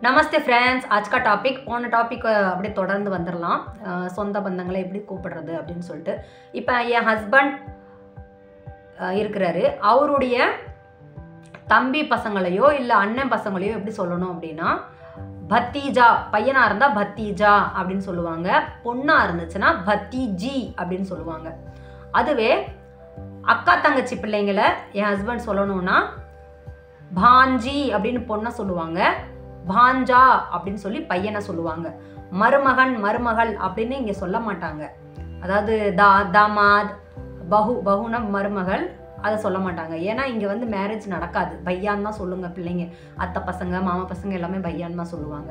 நமஸ்தே friends. आज का topic போன டாபிக் அப்படியே தொடர்ந்து வந்துடலாம். சொந்த பந்தங்களை எப்படி கூப்பிடுறது அப்படின்னு சொல்லிட்டு. இப்போ என் ஹஸ்பண்ட் இருக்கிறாரு. அவருடைய தம்பி பசங்களையோ இல்லை அண்ணன் பசங்களையோ எப்படி சொல்லணும் அப்படின்னா, பத்தீஜா. பையனாக இருந்தால் பத்தீஜா அப்படின்னு சொல்லுவாங்க. பொண்ணாக இருந்துச்சுன்னா பத்தீஜி அப்படின்னு சொல்லுவாங்க. அதுவே அக்கா தங்கச்சி பிள்ளைங்களை என் ஹஸ்பண்ட் சொல்லணும்னா பாஞ்சி அப்படின்னு பொண்ணை சொல்லுவாங்க. பாஞ்சா அப்படின்னு சொல்லி பையனை சொல்லுவாங்க. மருமகன் மருமகள் அப்படின்னு இங்கே சொல்ல மாட்டாங்க. அதாவது தாமாத் பகுனா மருமகள் அதை சொல்ல மாட்டாங்க. ஏன்னா இங்கே வந்து மேரேஜ் நடக்காது. பையான் தான் சொல்லுங்க பிள்ளைங்க. அத்தை பசங்க மாமா பசங்க எல்லாமே பையான் தான் சொல்லுவாங்க.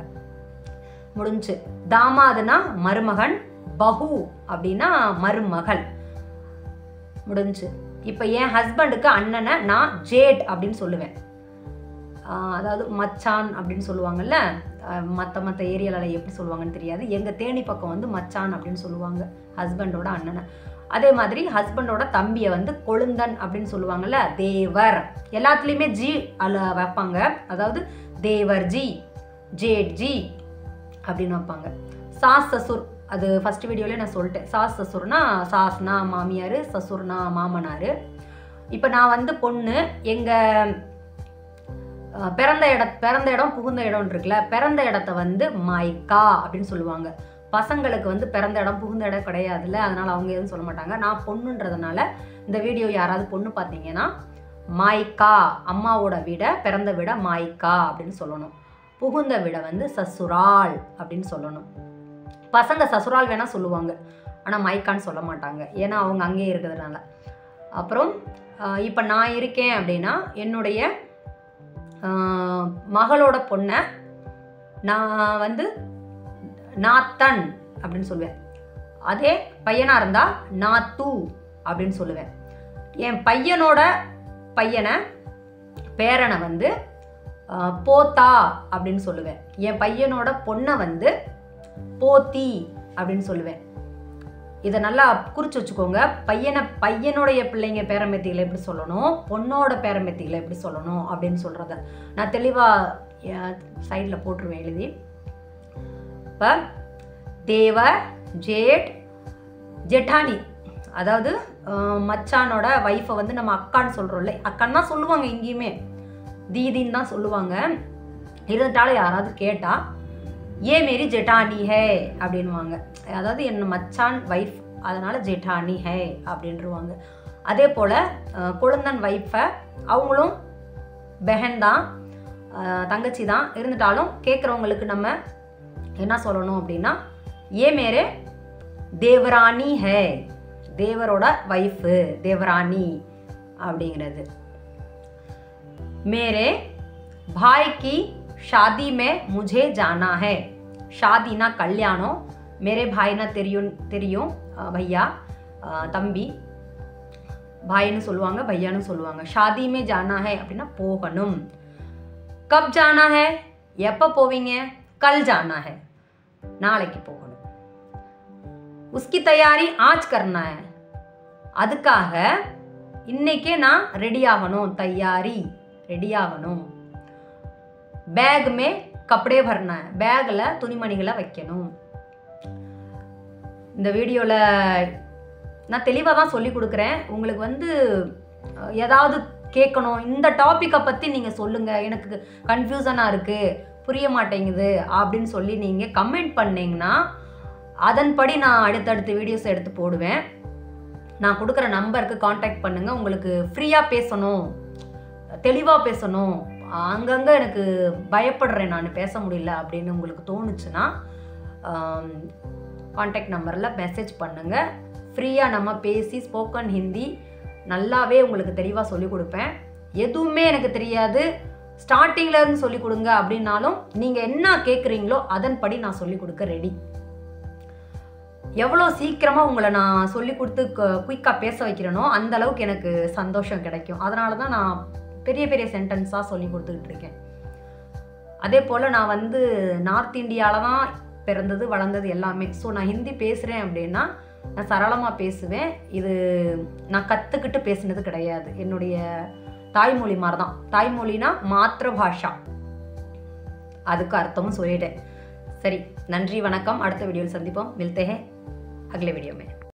முடிஞ்சு. தாமாதுனா மருமகன், பஹு அப்படின்னா மருமகள். முடிஞ்சு. இப்போ என் ஹஸ்பண்டுக்கு அண்ணனை நான் ஜேட் அப்படின்னு சொல்லுவேன். அதாவது மச்சான் அப்படின்னு சொல்லுவாங்கல்ல. மற்ற ஏரியாவில் எப்படி சொல்லுவாங்கன்னு தெரியாது. எங்கள் தேனி பக்கம் வந்து மச்சான் அப்படின்னு சொல்லுவாங்க ஹஸ்பண்டோட அண்ணனை. அதே மாதிரி ஹஸ்பண்டோட தம்பியை வந்து கொழுந்தன் அப்படின்னு சொல்லுவாங்கல்ல. தேவர். எல்லாத்துலேயுமே ஜி அதில் வைப்பாங்க. அதாவது தேவர் ஜி, ஜேட் ஜி அப்படின்னு வைப்பாங்க. சாஸ் சசுர், அது ஃபர்ஸ்ட் வீடியோலேயே நான் சொல்லிட்டேன். சாஸ் சசுர்னா சாஸ்னா மாமியார், சசுர்னா மாமனார். இப்போ நான் வந்து பொண்ணு, எங்கள் பிறந்த இடம் புகுந்த இடம் இருக்குல்ல. பிறந்த இடத்த வந்து மைக்கா அப்படின்னு சொல்லுவாங்க. பசங்களுக்கு வந்து பிறந்த இடம் புகுந்த இடம் கிடையாதுல்ல. அதனால் அவங்க எதுவும் சொல்ல மாட்டாங்க. நான் பொண்ணுன்றதுனால இந்த வீடியோ யாராவது பொண்ணு பார்த்தீங்கன்னா மைக்கா, அம்மாவோட வீட, பிறந்த வீட மைக்கா அப்படின்னு சொல்லணும். புகுந்த வீட வந்து சசுரால் அப்படின்னு சொல்லணும். பசங்க சசுரால் வேணால் சொல்லுவாங்க, ஆனால் மைக்கான்னு சொல்ல மாட்டாங்க. ஏன்னா அவங்க அங்கேயே இருக்கிறதுனால. அப்புறம் இப்போ நான் இருக்கேன் அப்படின்னா என்னுடைய மகளோட பொண்ணை நான் வந்து நாத்தன் அப்படின்னு சொல்லுவேன். அதே பையனாக இருந்தால் நாத்து அப்படின்னு சொல்லுவேன். என் பையனோட பையனை பேரனை வந்து போத்தா அப்படின்னு சொல்லுவேன். என் பையனோட பொண்ணை வந்து போத்தி அப்படின்னு சொல்லுவேன். இதை நல்லா குறித்து வச்சுக்கோங்க. பையனுடைய பிள்ளைங்க பேரம்பேத்திகளை எப்படி சொல்லணும், பொண்ணோட பேரம்பேத்திகளை எப்படி சொல்லணும் அப்படின்னு சொல்கிறத நான் தெளிவாக சைடில் போட்டுருவேன் எழுதி. இப்போ தேவர், ஜேட், ஜெட்டானி. அதாவது மச்சானோட ஒய்ஃபை வந்து நம்ம அக்கான்னு சொல்கிறோம்ல. அக்கான்னு தான் சொல்லுவாங்க. இங்கேயுமே தீதின்னு தான் சொல்லுவாங்க. இருந்துட்டாலும் யாராவது கேட்டால் ஏ மேரி ஜெட்டானி ஹே அப்படின்வாங்க. அதாவது என் மச்சான் ஒய்ஃப், அதனால் ஜெட்டானி ஹே அப்படின்ருவாங்க. அதே போல் கொழுந்தன் ஒய்ஃபை அவங்களும் பெஹன் தான், தங்கச்சி தான். இருந்துட்டாலும் கேட்குறவங்களுக்கு நம்ம என்ன சொல்லணும் அப்படின்னா ஏ மேரே தேவராணி ஹே, தேவரோட ஒய்ஃபு தேவராணி அப்படிங்கிறது. மேரே பாய் கி ஷாதி மே முझे जाना है. ஷாதினா கல்யாணம். மேரே பாய்னா தெரியும் பையா, தம்பி. பாய்னு சொல்லுவாங்க, பையான்னு சொல்லுவாங்க. ஷாதி மே ஜானா ஹே அப்படின்னா போகணும். கப் ஜானா ஹே, எப்போ போவீங்க? கல் ஜானா ஹே, நாளைக்கு போகணும். உஸ்கி தயாரி ஆஜ் கர்னா ஹே, அதுக்காக இன்னைக்கே நான் ரெடி ஆகணும். தயாரி ரெடி ஆகணும். பேக் மே கப்படே பர்னா, பேக்கில் துணிமணிகளை வைக்கணும். இந்த வீடியோவில் நான் தெளிவாக தான் சொல்லி கொடுக்குறேன். உங்களுக்கு வந்து ஏதாவது கேட்கணும், இந்த டாப்பிக்கை பற்றி நீங்கள் சொல்லுங்கள், எனக்கு கன்ஃபியூசனாக இருக்குது, புரிய மாட்டேங்குது அப்படின்னு சொல்லி நீங்கள் கமெண்ட் பண்ணிங்கன்னா அதன்படி நான் அடுத்தடுத்த வீடியோஸ் எடுத்து போடுவேன். நான் கொடுக்குற நம்பருக்கு காண்டாக்ட் பண்ணுங்கள். உங்களுக்கு ஃப்ரீயாக பேசணும், தெளிவாக பேசணும், அங்கங்கே எனக்கு பயப்படுறேன் நான் பேச முடியல அப்படின்னு உங்களுக்கு தோணுச்சுன்னா காண்டாக்ட் நம்பரில் மெசேஜ் பண்ணுங்கள். ஃப்ரீயாக நம்ம பேசி ஸ்போக்கன் ஹிந்தி நல்லாவே உங்களுக்கு தெளிவாக சொல்லிக் கொடுப்பேன். எதுவுமே எனக்கு தெரியாது, ஸ்டார்டிங்லேருந்து சொல்லிக் கொடுங்க அப்படின்னாலும் நீங்கள் என்ன கேட்குறீங்களோ அதன்படி நான் சொல்லிக் கொடுக்க ரெடி. எவ்வளோ சீக்கிரமாக உங்களை நான் சொல்லி கொடுத்து குயிக்காக பேச வைக்கிறேனோ அந்த அளவுக்கு எனக்கு சந்தோஷம் கிடைக்கும். அதனால தான் நான் பெரிய பெரிய சென்டென்ஸாக சொல்லி கொடுத்துக்கிட்டு இருக்கேன். அதே போல் நான் வந்து நார்த் இந்தியாவில் தான் பிறந்தது வளர்ந்தது எல்லாமே. ஸோ நான் ஹிந்தி பேசுகிறேன் அப்படின்னா நான் சரளமாக பேசுவேன். இது நான் கற்றுக்கிட்டு பேசுனது கிடையாது. என்னுடைய தாய்மொழி மாதிரி தான். தாய்மொழினா மாத்ருபாஷா, அதுக்கு அர்த்தமும் சொல்லிட்டேன். சரி, நன்றி, வணக்கம். அடுத்த வீடியோவில் சந்திப்போம். மில்தே ஹே அகலே வீடியோ में.